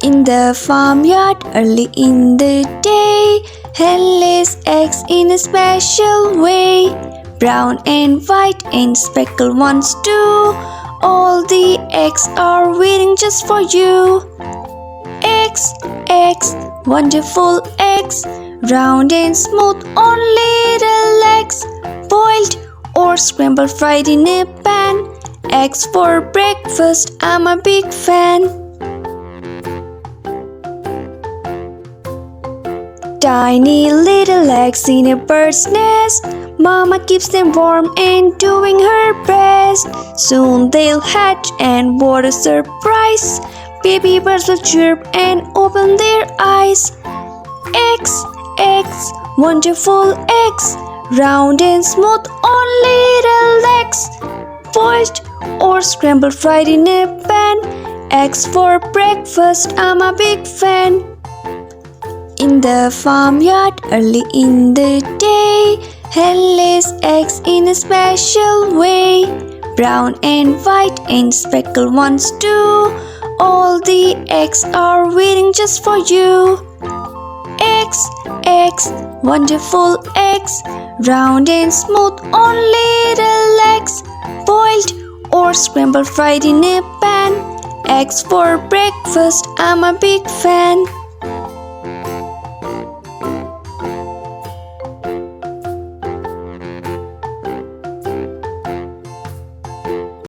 In the farmyard early in the day, hen lays eggs in a special way. Brown and white and speckled ones too. All the eggs are waiting just for you. Eggs, eggs, wonderful eggs, round and smooth on little eggs. Boiled or scrambled, fried in a pan. Eggs for breakfast, I'm a big fan. Tiny little eggs in a bird's nest. Mama keeps them warm and doing her best. Soon they'll hatch and what a surprise! Baby birds will chirp and open their eyes. Eggs, eggs, wonderful eggs, round and smooth on little eggs. Boiled or scrambled, fried in a pan. Eggs for breakfast, I'm a big fan. In the farmyard early in the day, hen lays eggs in a special way. Brown and white and speckled ones too. All the eggs are waiting just for you. Eggs, eggs, wonderful eggs, round and smooth on little eggs. Boiled or scrambled, fried in a pan. Eggs for breakfast, I'm a big fan.